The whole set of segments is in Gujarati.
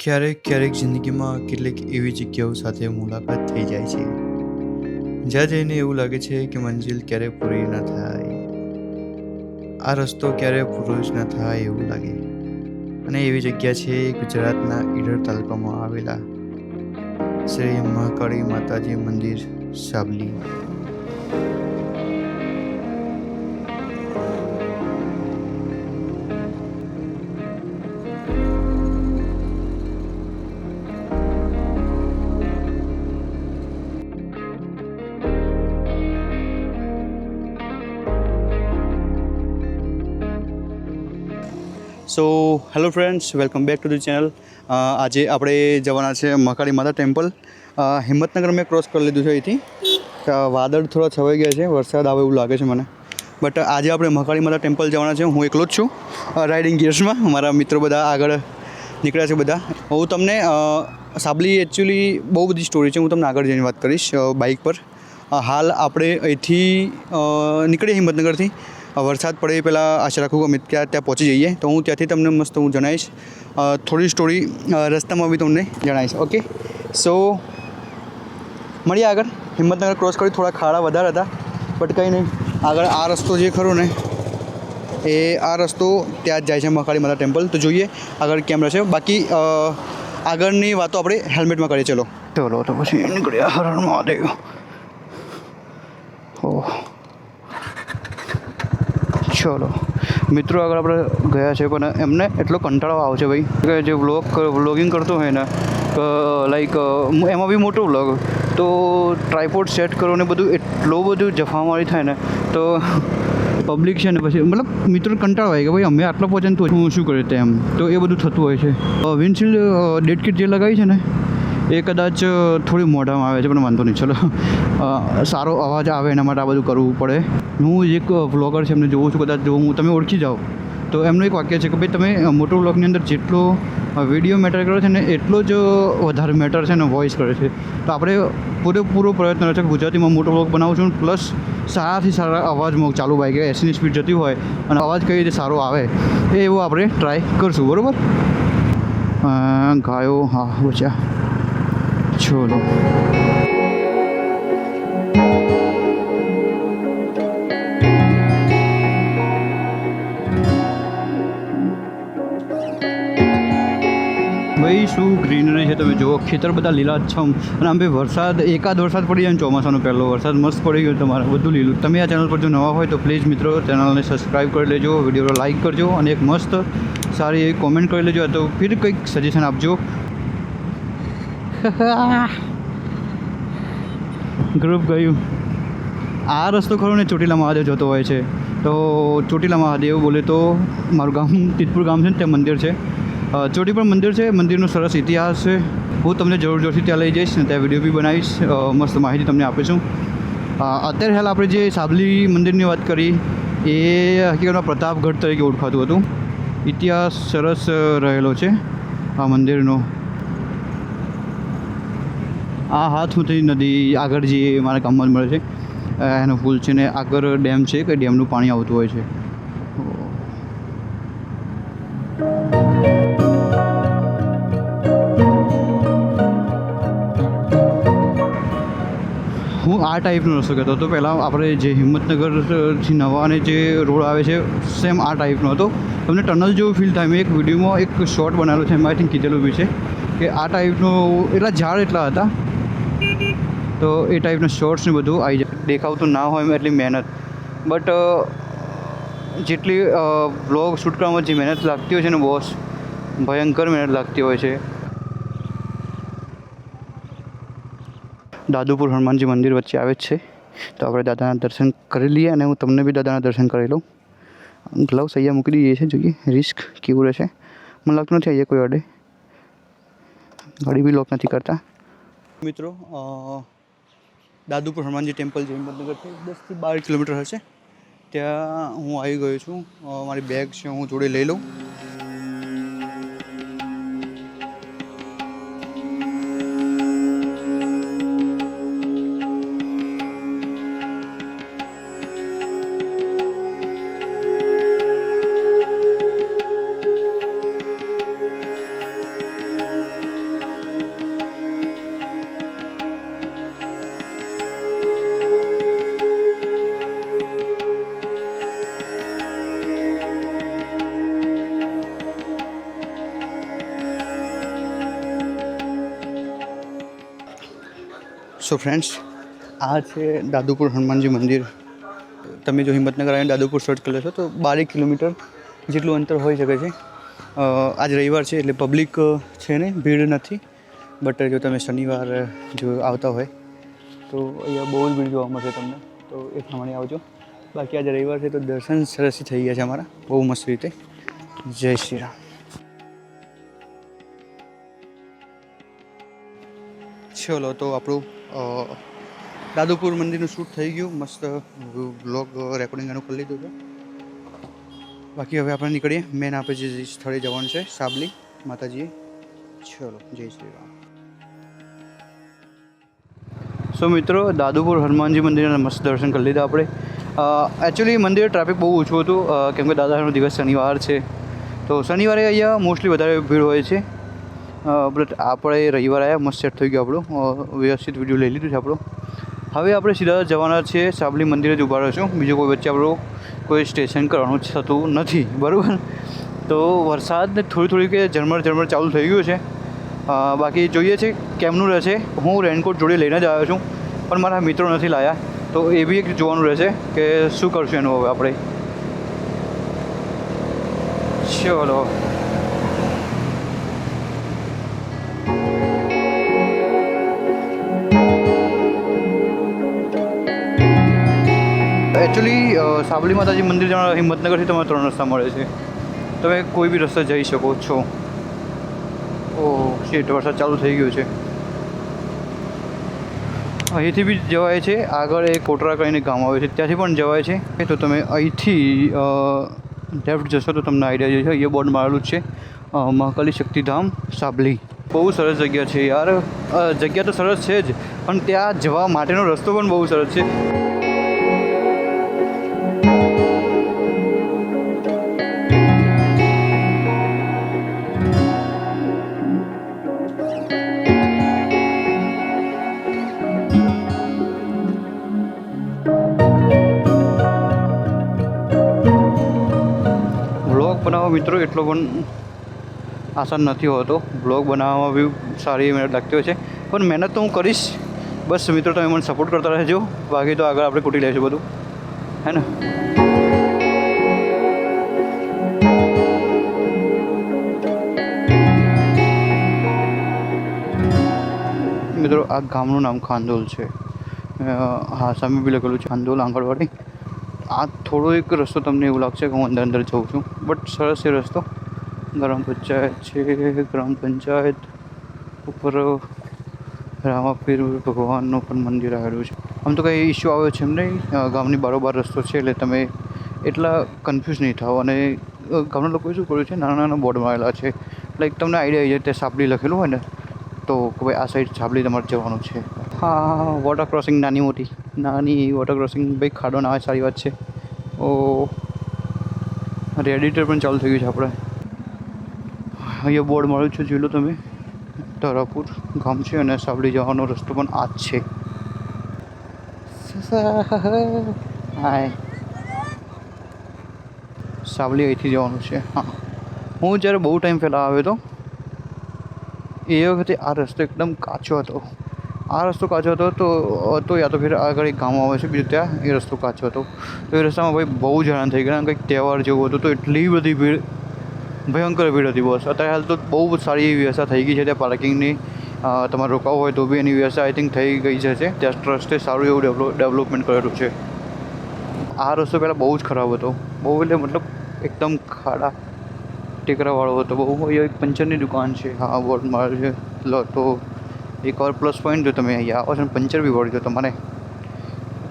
ક્યારેક ક્યારેક જિંદગીમાં કેટલીક એવી જગ્યાઓ સાથે મુલાકાત થઈ જાય છે જ્યાં જઈને એવું લાગે છે કે મંજિલ ક્યારે પૂરી ન થાય, આ રસ્તો ક્યારે પૂરો જ ન થાય એવું લાગે. અને એવી જગ્યા છે ગુજરાતના ઈડર તાલુકામાં આવેલા શ્રી મહાકાળી માતાજી મંદિર Sabli. So hello friends, welcome back to the channel. આજે આપણે જવાના છે મહાકાળી માતા ટેમ્પલ. હિંમતનગર મેં ક્રોસ કરી લીધું છે અહીંથી. વાદળ થોડા છવાઈ ગયા છે, વરસાદ આવે એવું લાગે છે મને. બટ આજે આપણે મહાકાળી માતા ટેમ્પલ જવાના છે. હું એકલો જ છું રાઇડિંગ ગિયર્સમાં. મારા મિત્રો બધા આગળ નીકળ્યા છે બધા. હું તમને સાબલી એકચ્યુઅલી બહુ બધી સ્ટોરી છે, હું તમને આગળ જઈને વાત કરીશ બાઇક પર. હાલ આપણે અહીંથી નીકળીએ હિંમતનગરથી. વરસાદ પડે પહેલાં આશા રાખું કે અમે ત્યાં પહોંચી જઈએ. તો હું ત્યાંથી તમને મસ્ત હું જણાવીશ થોડી સ્ટોરી, રસ્તામાં બી તમને જણાવીશ. ઓકે, સો મળીએ આગળ. હિંમતનગર ક્રોસ કરી થોડા ખાડા વધારે હતા, બટ કંઈ નહીં. આગળ આ રસ્તો જે ખરો ને એ આ રસ્તો ત્યાં જ જાય છે મહાકાળી માતા ટેમ્પલ. તો જોઈએ આગળ કેમ રહેશે. બાકી આગળની વાતો આપણે હેલ્મેટમાં કરીએ. ચલો તો પછી નીકળ્યા. હર હર મહાદેવ. ઓહ, ચલો મિત્રો, આગળ આપણે ગયા છે પણ એમને એટલો કંટાળો આવે છે ભાઈ કે જે વ્લોગિંગ કરતો હોય ને, લાઈક એમાં બી મોટો વ્લોગ, તો ટ્રાયપોડ સેટ કરો ને બધું એટલું બધું જફામારી થાય ને, તો પબ્લિક છે ને પછી મતલબ મિત્રો કંટાળો આવે કે ભાઈ અમે આટલા પહોંચે તો હું શું કરે તેમ. તો એ બધું થતું હોય છે. વિન્ડશીલ્ડ ડેડ કિટ જે લગાવી છે ને એ કદાચ થોડી મોઢામાં આવે છે, પણ વાંધો નહીં. ચલો, સારો અવાજ આવે એના માટે આ બધું કરવું પડે. હું એક વ્લોગર છે, એમને જોઉં છું. કદાચ જો હું તમે ઓળખી જાઓ તો એમનું એક વાક્ય છે કે ભાઈ તમે મોટો વ્લોગની અંદર જેટલો વિડીયો મેટર કરે છે ને એટલો જ વધારે મેટર છે ને વોઇસ કરે છે. તો આપણે પૂરેપૂરો પ્રયત્ન રહે છે ગુજરાતીમાં મોટો વ્લોગ બનાવું છું, પ્લસ સારાથી સારા અવાજમાં ચાલુ બાઈક 80ની સ્પીડ જતી હોય અને અવાજ કઈ રીતે સારો આવે એ એવો આપણે ટ્રાય કરશું. બરાબર. ગાયો હા બચ્યા. ચલો ભાઈ, શું ગ્રીનરી છે તમે જુઓ. ખેતર બધા લીલાછમ. અને આમ ભાઈ વરસાદ, એકાદ વરસાદ પડી જાય ને ચોમાસાનો પહેલો વરસાદ મસ્ત પડી ગયો તમારે, બધું લીલું. તમે આ ચેનલ પર જો નવા હોય તો પ્લીઝ મિત્રો ચેનલને સબસ્ક્રાઈબ કરી લેજો, વિડીયો લાઇક કરજો અને એક મસ્ત સારી એવી કોમેન્ટ કરી લેજો. તો ફિર કંઈક સજેશન આપજો. ગ્રુપ ગયું. આ રસ્તો ખરો ને ચોટીલા મહાદેવ જતો હોય છે. તો ચોટીલા મહાદેવ બોલે તો મારું ગામ તીતપુર ગામ છે ને, ત્યાં મંદિર છે. ચોટી પર મંદિર છે. મંદિરનો સરસ ઇતિહાસ છે. હું તમને જોરથી ત્યાં લઈ જઈશ ને ત્યાં વિડીયો બી બનાવીશ, મસ્ત માહિતી તમને આપીશું. અત્યારે હાલ આપણે જે સાબલી મંદિરની વાત કરી એ હકીકતમાં પ્રતાપગઢ તરીકે ઓળખાતું હતું. ઇતિહાસ સરસ રહેલો છે આ મંદિરનો. આ હાથમતી નદી આગળ જે મારા ગામમાં મળે છે એનો પુલ છે ને આગળ ડેમ છે કે ડેમનું પાણી આવતું હોય છે. હું આ ટાઈપનો રસ્તો કહેતો હતો પહેલાં. આપણે જે હિંમતનગરથી નવાને જે રોડ આવે છે સેમ આ ટાઈપનો હતો. તમને ટનલ જેવું ફીલ થાય. મેં એક વિડીયોમાં એક શોર્ટ બનાવેલો છે, એમાં આઈ થિંક કીધેલું બી છે કે આ ટાઈપનો એટલા ઝાડ એટલા હતા, તો એ ટાઈપના શોર્ટ્સ ને બધું આવી જાય. દેખાવતું ના હોય એટલી મહેનત, બટ જેટલી વ્લોગ શૂટ કરવામાં જે મહેનત લાગતી હોય છે ને બોસ, ભયંકર મહેનત લાગતી હોય છે. દાદુપુર હનુમાનજી મંદિર વચ્ચે આવે છે, તો આપણે દાદાના દર્શન કરી લઈએ અને હું તમને બી દાદાના દર્શન કરી લઉં. ગ્લવ્સ અહીંયા મૂકી દઈએ છે, જોઈએ રિસ્ક કેવું રહેશે. મને લાગતું નથી અહીંયા કોઈ અડે. ગાડી બી લોક નથી કરતા. મિત્રો, દાદુપુર હનુમાનજી ટેમ્પલ જે હિંમતનગરથી 10 થી 12 કિલોમીટર હશે, ત્યાં હું આવી ગયો છું. મારી બેગ છે, હું જોડે લઈ લઉં. સો ફ્રેન્ડ્સ, આ છે દાદુપુર હનુમાનજી મંદિર. તમે જો હિંમતનગર આવીને દાદુપુર સર્ચ કરી લેશો તો 12 કિલોમીટર જેટલું અંતર હોઈ શકે છે. આજ રવિવાર છે એટલે પબ્લિક છે નહીં, ભીડ નથી. બટ જો તમે શનિવાર જો આવતા હોય તો અહીંયા બહુ જ ભીડ જોવા મળશે તમને, તો એ પ્રમાણે આવજો. બાકી આજે રવિવાર છે તો દર્શન સરસથી થઈ ગયા છે અમારા, બહુ મસ્ત રીતે. જય શ્રી રામ. ચલો, તો આપણું દાદુપુર મંદિરનું શૂટ થઈ ગયું, મસ્ત વ્લોગ રેકોર્ડિંગ એનું કરી લીધું છે. બાકી હવે આપણે નીકળીએ મેન આપણે જે સ્થળે જવાનું છે, સાબલી માતાજીએ. ચલો, જય શ્રી રામ. સો મિત્રો, દાદુપુર હનુમાનજી મંદિરના મસ્ત દર્શન કરી લીધા આપણે. એકચ્યુઅલી મંદિર ટ્રાફિક બહુ ઓછું હતું કેમ કે દાદાનો દિવસ શનિવાર છે, તો શનિવારે અહીંયા મોસ્ટલી વધારે ભીડ હોય છે. બટ આપણે રવિવાર આવ્યા, મસ્ત સેટ થઈ ગયું આપણું, વ્યવસ્થિત વિડીયો લઈ લીધું છે આપણું. હવે આપણે સીધા જવાના છીએ સાબલી મંદિરે જ ઊભા રહીશું, બીજું કોઈ વચ્ચે આપણું કોઈ સ્ટેશન કરવાનું થતું નથી, બરાબર. તો વરસાદ થોડી કે ઝરમર ચાલુ થઈ ગયું છે. બાકી જોઈએ છે કેમનું રહેશે. હું રેનકોટ જોડે લઈને જ આવ્યો છું, પણ મારા મિત્રો નથી લાવ્યા, તો એ બી એક જોવાનું રહેશે કે શું કરશું એનું હવે આપણે. ચલો, એકચ્યુઅલી સાબલી માતાજી મંદિર જવા હિંમતનગરથી તમારે 3 રસ્તા મળે છે, તમે કોઈ બી રસ્તે જઈ શકો છો. ઓહ શીટ, વરસાદ ચાલુ થઈ ગયો છે. અહીંથી બી જવાય છે, આગળ એક કોટરા કરીને ગામ આવે છે, ત્યાંથી પણ જવાય છે. તો તમે અહીંથી લેફ્ટ જશો તો તમને આઈડિયા જશે. અહીંયા બોર્ડ મારેલું જ છે, મહાકાલી શક્તિધામ સાબલી. બહુ સરસ જગ્યા છે યાર. જગ્યા તો સરસ છે જ, પણ ત્યાં જવા માટેનો રસ્તો પણ બહુ સરસ છે. બનાવવા મિત્રો એટલો પણ આસાન નથી હોતો. બ્લોગ બનાવવામાં બી સારી મહેનત લાગતી હોય છે, પણ મહેનત તો હું કરીશ. બસ મિત્રો તમે મને સપોર્ટ કરતા રહેજો, બાકી તો આગળ આપણે કૂટી લઈશું બધું, હે ને. મિત્રો આ ગામનું નામ ખાંદોલ છે. હા, સામે બી લખેલું છે ખાંદોલ આંગણવાડી. આ થોડો એક રસ્તો તમને એવું લાગશે કે હું અંદર જઉં છું, બટ સરસ છે રસ્તો. ગ્રામ પંચાયત છે, ગ્રામ પંચાયત ઉપર રામાપીર ભગવાનનું પણ મંદિર આવેલું છે. આમ તો કંઈ ઇસ્યુ આવ્યો છે એમ નહીં, ગામની બારોબાર રસ્તો છે એટલે તમે એટલા કન્ફ્યુઝ નહીં થાઓ. અને ગામના લોકોએ શું કર્યું છે, નાના બોર્ડ મારેલા છે, લાઈક તમને આઈડિયા આવી જાય. ત્યાં સાબલી લખેલું હોય ને તો કે ભાઈ આ સાઈડ સાબલી તમારે જવાનું છે. હા, વોટર ક્રોસિંગ નાની વોટર ક્રોસિંગ ભાઈ ખાડો ના આવે, સારી વાત છે. ઓ રેડિટર પણ ચાલુ થઈ ગયું છે આપણે. અહીંયા બોર્ડ મળ્યું છે, જોઈ લો તમે. તારાપુર ગામ છે અને સાબલી જવાનો રસ્તો પણ આ જ છે. હાય, સાબલી અહીંથી જવાનું છે. હા, હું જ્યારે બહુ ટાઈમ પહેલાં આવ્યો હતો એ વખતે આ રસ્તો એકદમ કાચો હતો. આ રસ્તો કાચો હતો તો યા તો ફિર આગળ એક ગામ આવે છે બીજું, ત્યાં એ રસ્તો કાચો હતો. તો એ રસ્તામાં ભાઈ બહુ જ હેરાન થઈ ગયા. કંઈક તહેવાર જેવું હતું તો એટલી બધી ભીડ, ભયંકર ભીડ હતી બસ. અત્યારે હાલ તો બહુ સારી એવી વ્યવસ્થા થઈ ગઈ છે ત્યાં પાર્કિંગની. તમારે રોકાવું હોય તો બી એની વ્યવસ્થા આઈ થિંક થઈ ગઈ છે. ત્યાં ટ્રસ્ટે સારું એવું ડેવલપમેન્ટ કરેલું છે. આ રસ્તો પહેલાં બહુ જ ખરાબ હતો, બહુ એટલે મતલબ એકદમ ખાડા ટેકરાવાળો હતો બહુ. અહીંયા એક પંચરની દુકાન છે. હા, બોર્ડ મારે છે. તો એક વાર પ્લસ પોઈન્ટ જો તમે અહીંયા આવો છો ને પંચર બી પડી, તો તમારે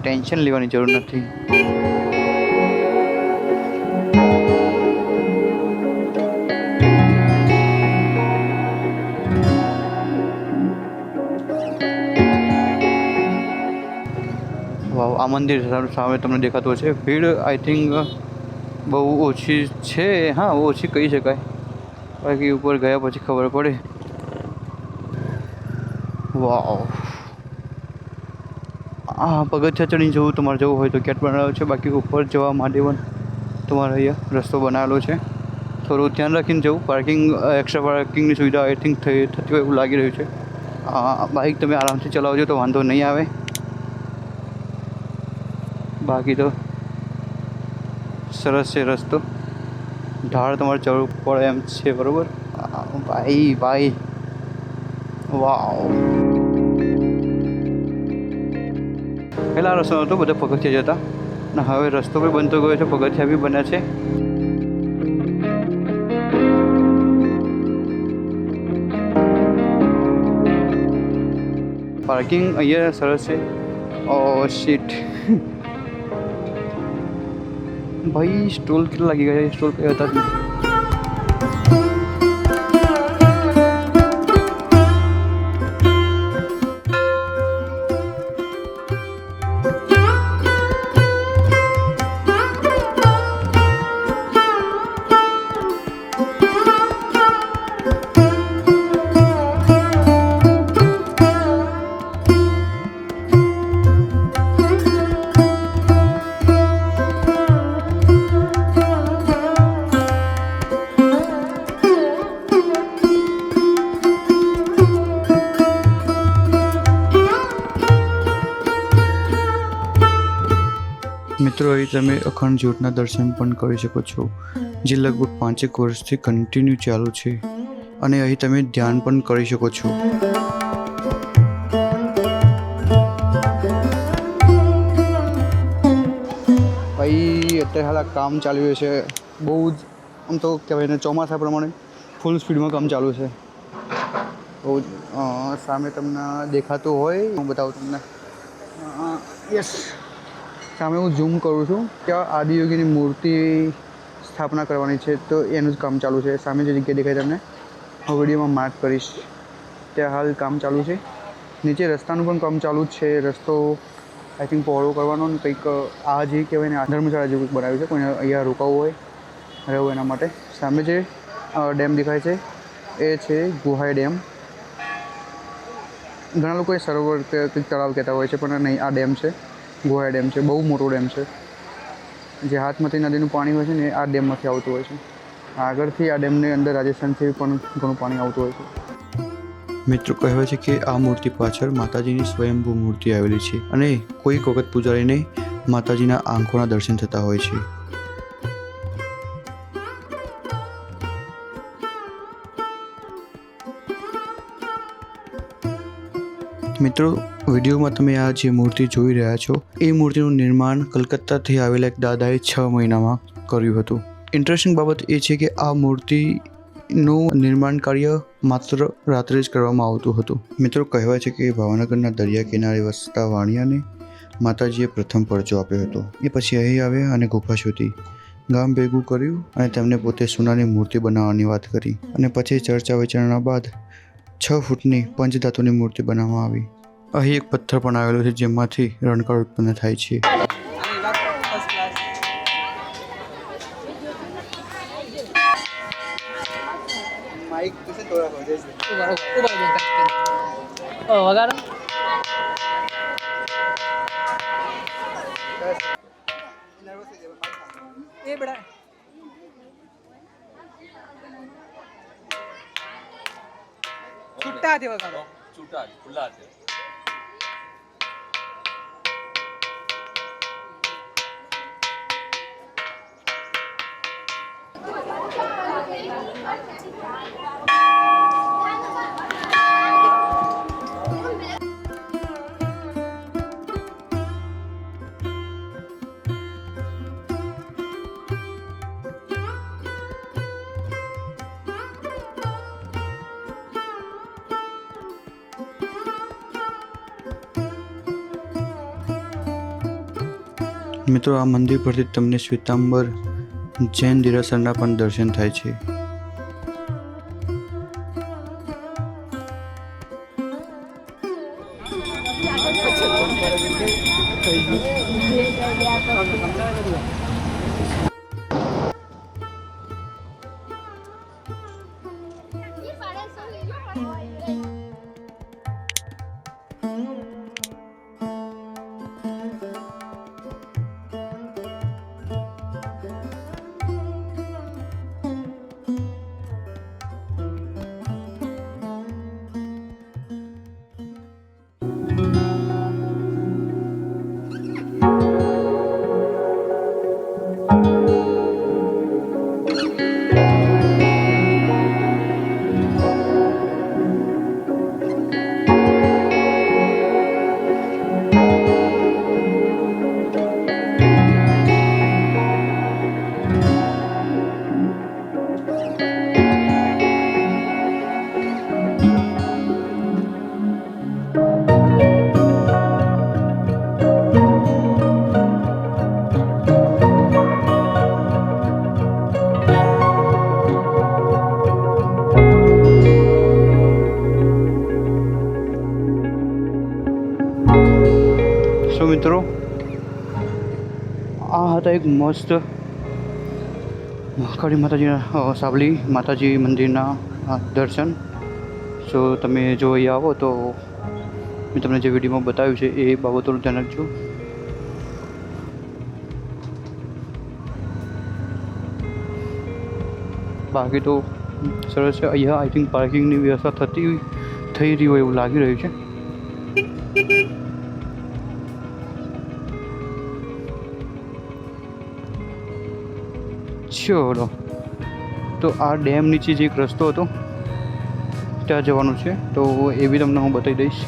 ટેન્શન લેવાની જરૂર નથી. વાવ, આ મંદિર સામે તમને દેખાતું હશે. ભીડ આઈ થિંક બહુ ઓછી છે. હા, ઓછી કહી શકાય, બાકી ઉપર ગયા પછી ખબર પડે. વાવ, આ પગથિયા ચડીને જવું તમારે જવું હોય તો ગેટ બનાવેલો છે. બાકી ઉપર જવા માટે પણ તમારે અહીંયા રસ્તો બનાવેલો છે. થોડું ધ્યાન રાખીને જવું. પાર્કિંગ એક્સ્ટ્રા પાર્કિંગની સુવિધા આઈ થિંક થતી હોય એવું લાગી રહ્યું છે. બાઇક તમે આરામથી ચલાવજો તો વાંધો નહીં આવે, બાકી તો સરસ છે રસ્તો, ઢાળ તમારે ચડવું પડે એમ છે, બરાબર? ભાઈ ભાઈ વાવ, પહેલાં રસ્તો હતો બધા પગથિયા જતા, અને હવે રસ્તો બી બનતો ગયો છે, પગથિયા બી બન્યા છે. પાર્કિંગ અહીંયા સરસ છે. ઓ શીટ ભાઈ, સ્ટોલ કેટલા લાગી ગયા? સ્ટોલ કઈ હતા જ નહીં. મિત્રો, અહીં તમે અખંડ જ્યોતના દર્શન પણ કરી શકો છો, જે લગભગ 5 વર્ષથી કન્ટિન્યુ ચાલુ છે, અને અહીં તમે ધ્યાન પણ કરી શકો છો. ભાઈ અત્યારે હાલ કામ ચાલી રહ્યું છે, બહુ જ આમ તો કહેવાય ને ચોમાસા પ્રમાણે ફૂલ સ્પીડમાં કામ ચાલુ છે. બહુ જ સામે તમને દેખાતું હોય, હું બતાવું તમને. યસ, સામે હું ઝૂમ કરું છું, ત્યાં આદિયોગીની મૂર્તિ સ્થાપના કરવાની છે, તો એનું જ કામ ચાલુ છે. સામે જે જગ્યા દેખાય તમને હું વિડીયોમાં માર્ક કરીશ, ત્યાં હાલ કામ ચાલુ છે. નીચે રસ્તાનું પણ કામ ચાલુ જ છે. રસ્તો આઈ થિંક પહોળો કરવાનો ને કંઈક આ જે કહેવાય ને ધર્મશાળા જેવું બનાવ્યું છે, કોઈને અહીંયા રોકાવું હોય રહેવું એના માટે. સામે જે ડેમ દેખાય છે એ છે ગુહાઈ ડેમ. ઘણા લોકો એ સરોવર કે કંઈક તળાવ કહેતા હોય છે, પણ નહીં, આ ડેમ છે, ગુહાઈ ડેમ છે. બહુ મોટો ડેમ છે. જે હાથમાંથી નદીનું પાણી હોય છે ને આ ડેમમાંથી આવતું હોય છે. આગળથી આ ડેમની અંદર રાજસ્થાનથી પણ ઘણું પાણી આવતું હોય છે. મિત્રો, કહેવાય છે કે આ મૂર્તિ પાછળ માતાજીની સ્વયંભૂ મૂર્તિ આવેલી છે, અને કોઈક વખત પૂજારીને માતાજીના આંખોના દર્શન થતા હોય છે. મિત્રો, વિડીયોમાં તમે આ જે મૂર્તિ જોઈ રહ્યા છો એ મૂર્તિનું નિર્માણ કલકત્તાથી આવેલા એક દાદાએ 6 મહિનામાં કર્યું હતું. ઇન્ટરેસ્ટિંગ બાબત એ છે કે આ મૂર્તિનું નિર્માણ કાર્ય માત્ર રાત્રે જ કરવામાં આવતું હતું. મિત્રો, કહેવાય છે કે ભાવનગરના દરિયા કિનારે વસતા વાણિયાને માતાજીએ પ્રથમ પરચો આપ્યો હતો. એ પછી અહીં આવ્યા અને ગુફા શોધી, ગામ ભેગું કર્યું અને તેમને પોતે સોનાની મૂર્તિ બનાવવાની વાત કરી, અને પછી ચર્ચા વિચારણા બાદ 6 ફૂટની પંચધાતુની મૂર્તિ બનાવવામાં આવી. અહીં એક પથ્થર પણ આવેલો છે જેમાંથી રણકાર ઉત્પન્ન થાય છે. छुट्टा थे वगैरह छुट्टा खुला थे. મિત્રો, આ મંદિર પરથી તમને શ્વેતાંબર જૈન દેરાસરના પણ દર્શન થાય છે. મિત્રો આ હતા એક મસ્ત મહાકાળી માતાજીના સાબલી માતાજી મંદિરના દર્શન. સો તમે જો અહીંયા આવો તો મેં તમને જે વિડીયોમાં બતાવ્યું છે એ બાબતોનું ધ્યાન રાખજો. બાકી તો સરસ છે. અહીંયા આઈ થિંક પાર્કિંગની વ્યવસ્થા થઈ રહી હોય એવું લાગી રહ્યું છે. ચલો તો આ ડેમ નીચે જે એક રસ્તો હતો ત્યાં જવાનું છે, તો એ બી તમને હું બતાવી દઈશ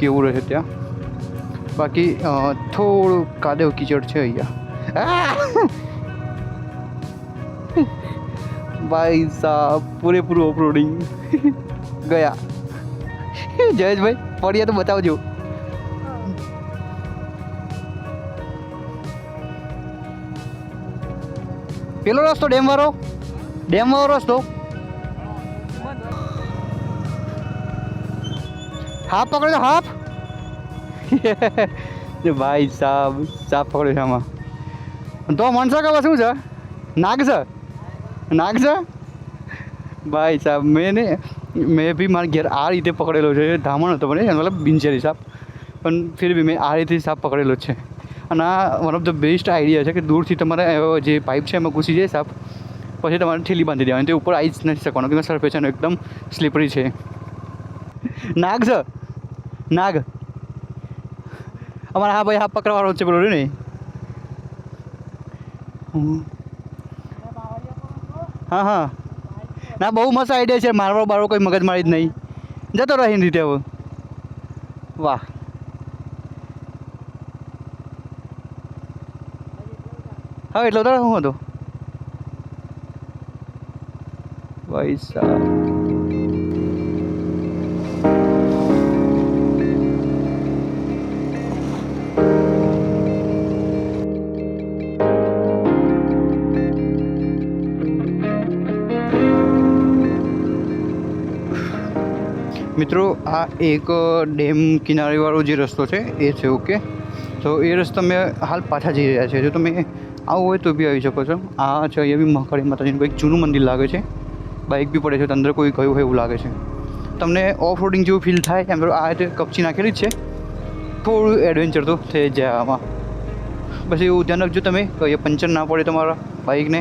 કેવું રહે ત્યાં. બાકી થોડું કાદેવ કીચડ છે અહીંયા. ભાઈ સાહેબ પૂરેપૂરું ઓફરોડિંગ ગયા. જયેશભાઈ પડ્યા તો બતાવજો. પેલો રસ્તો ડેમ વાળો રસ્તો હાફ પકડ્યો હાફ. ભાઈ સાહેબ સાપ પકડ્યો છે આમાં. તો મનસા કે શું છે? નાગ છે ભાઈ સાહેબ. મેં બી મારા ઘેર આ રીતે પકડેલો છે. ધામણ હતો મને મતલબ બિનચેરી સાપ, પણ ફિર બી મેં આ રીતે સાપ પકડેલો છે. અને આ one of the best idea છે કે દૂરથી તમારે જે પાઇપ છે એમાં ઘૂસી જાય સાપ, પછી તમારે ઠેલી બાંધી દેવાની. તે ઉપર આવી જ નથી શકવાનું કે સરફેસ છે એકદમ સ્લીપરી છે. નાગ છે નાગ. અમારા હા ભાઈ હા પકડવાનો છે પેલો ને. હા ના બહુ મસ્ત આઈડિયા છે. મારવા બારવો કોઈ મગજ મારી જ નહીં. જતો રહી રીતે હવે. વાહ હા એટલો તો હું હતો ભાઈ સાહેબ. મિત્રો આ એક ડેમ કિનારેવાળો જે રસ્તો છે એ છે. ઓકે, તો એ રસ્તા મેં હાલ પાછા જઈ રહ્યા છે. જો તમે આવું હોય તો બી આવી શકો છો. આ છે અહીંયા બી મહાકાળી માતાજીનું કંઈક જૂનું મંદિર લાગે છે. બાઇક બી પડે છે, અંદર કોઈ ગયું હોય એવું લાગે છે. તમને ઓફ રોડિંગ જેવું ફીલ થાય એમ. આ રીતે કપચી નાખેલી જ છે. થોડું એડવેન્ચર તો થઈ જાય આમાં. બસ એવું ધ્યાન રાખજો તમે કે પંચર ના પડે તમારા બાઇકને.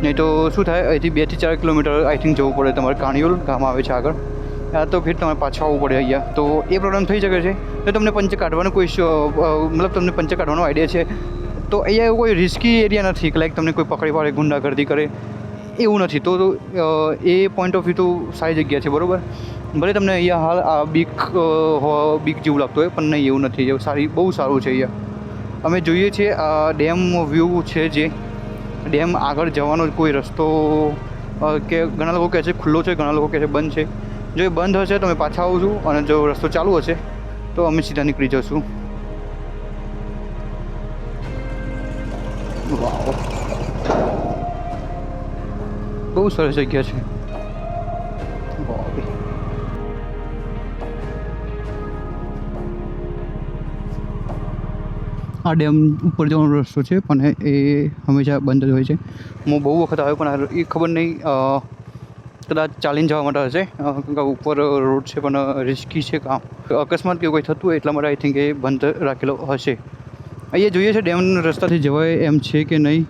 નહીં તો શું થાય, અહીંથી 2 થી 4 કિલોમીટર આઈ થિંક જવું પડે તમારે. કાણિયોલ ગામ આવે છે આગળ. તો ફિર તમારે પાછું આવવું પડે અહીંયા. તો એ પ્રોબ્લેમ થઈ શકે છે. તો તમને પંચર કાઢવાનો કોઈ મતલબ તમને પંચર કાઢવાનો આઈડિયા છે તો અહીંયા કોઈ રિસ્કી એરિયા નથી કે લાઈક તમને કોઈ પકડી પાડે ગુંડાગર્દી કરે એવું નથી. તો એ પોઈન્ટ ઓફ વ્યૂ તો સારી જગ્યા છે બરાબર. ભલે તમને અહીંયા હાલ આ બીક જેવું લાગતું હોય પણ નહીં એવું નથી. બહુ સારું છે અહીંયા. અમે જોઈએ છીએ આ ડેમ વ્યૂ છે. જે ડેમ આગળ જવાનો કોઈ રસ્તો કે ઘણા લોકો કહે છે ખુલ્લો છે, ઘણા લોકો કહે છે બંધ છે. જો એ બંધ હશે તો અમે પાછા આવું છું, અને જો રસ્તો ચાલુ હશે તો અમે સીધા નીકળી જઈશું. બહુ સરસ જગ્યા છે. આ ડેમ ઉપર જવાનો રસ્તો છે પણ એ હંમેશા બંધ જ હોય છે. હું બહુ વખત આવ્યો પણ એ ખબર નહીં કદાચ ચાલીને જવા માટે હશે. ઉપર રોડ છે પણ રિસ્કી છે કામ. અકસ્માત કે કોઈ થતું હોય એટલા માટે આઈ થિંક એ બંધ રાખેલો હશે. અહીંયા જોઈએ છે ડેમના રસ્તાથી જવાય એમ છે કે નહીં.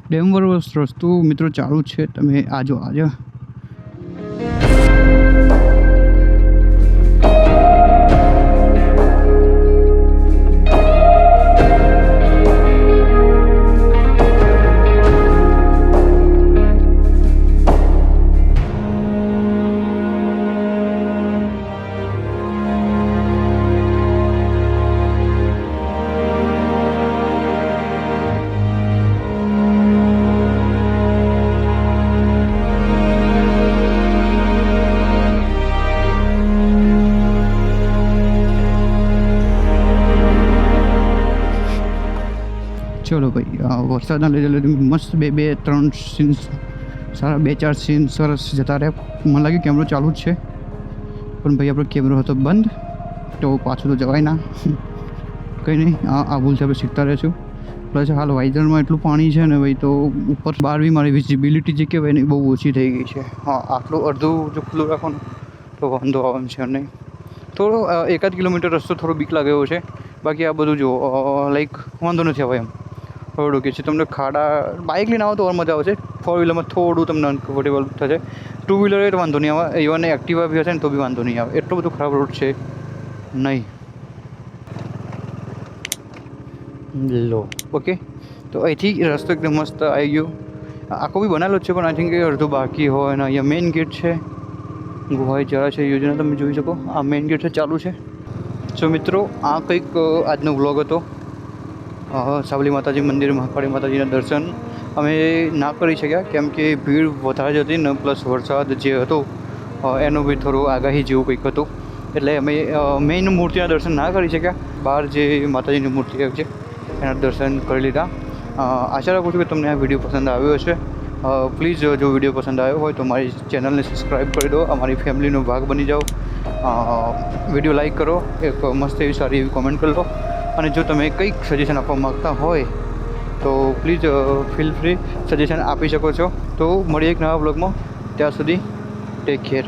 ડેમ વાળો રસ્તો મિત્રો ચાલુ છે. તમે આજો. ચલો ભાઈ, વરસાદના લીધે મસ્ત 2-3 સીન્સ સારા 2-4 સીન સરસ જતા રહ્યા. મને લાગ્યું કેમેરો ચાલુ જ છે, પણ ભાઈ આપણો કેમેરો હતો બંધ, તો પાછું તો જવાય ના. કંઈ નહીં, આ ભૂલથી આપણે શીખતા રહીશું. પ્લસ હાલ વાઇઝરમાં એટલું પાણી છે ને ભાઈ, તો ઉપર બહાર બી મારી વિઝિબિલિટી જે કહેવાય ને બહુ ઓછી થઈ ગઈ છે. હા, આટલું અડધું જો ખુલ્લું રાખો ને તો વાંધો આવે છે નહીં. થોડો 1 કિલોમીટર રસ્તો થોડો બીક લાગે એવો છે, બાકી આ બધું જો લાઈક વાંધો નથી આવે એમ. થોડું કે છે તમને ખાડા બાઇક લઈને આવો તો મજા આવશે. 4 વ્હીલરમાં થોડું તમને અનકમ્ફર્ટેબલ થશે. 2 વ્હીલર એ વાંધો નહીં આવે, ઇવન એક્ટિવા બી હશે ને તો બી વાંધો નહીં આવે. એટલો બધો ખરાબ રોડ છે નહીં. લો ઓકે, તો અહીંથી રસ્તો એકદમ મસ્ત આવી ગયો. આખો બી બનાવેલો જ છે, પણ આઈ થિંક અડધું બાકી હોય. અને અહીંયા મેઇન ગેટ છે, ગુહાઈ જળાશય યોજના તમે જોઈ શકો. આ મેઇન ગેટ છે, ચાલુ છે. સો મિત્રો, આ કંઈક આજનો વ્લોગ હતો. સાવલી માતાજી મંદિર, મહાકાળી માતાજીના દર્શન અમે ના કરી શક્યા કેમ કે ભીડ વધારે જ હતી ને, પ્લસ વરસાદ જે હતો એનું બી થોડું આગાહી જેવું કંઈક હતું, એટલે અમે મેઇન મૂર્તિના દર્શન ના કરી શક્યા. બહાર જે માતાજીની મૂર્તિ છે એના દર્શન કરી લીધા. આશા રાખું છું કે તમને આ વિડીયો પસંદ આવ્યો હશે. પ્લીઝ જો વિડીયો પસંદ આવ્યો હોય તો મારી ચેનલને સબસ્ક્રાઈબ કરી દો, અમારી ફેમિલીનો ભાગ બની જાઓ. વિડીયો લાઈક કરો, એક મસ્ત એવી સારી એવી કોમેન્ટ કરી લો. અને જો તમે કંઈક સજેશન આપવા માગતા હોય તો પ્લીઝ ફીલ ફ્રી સજેશન આપી શકો છો. તો મળીએ એક નવા બ્લોગમાં. ત્યાં સુધી ટેક કેર.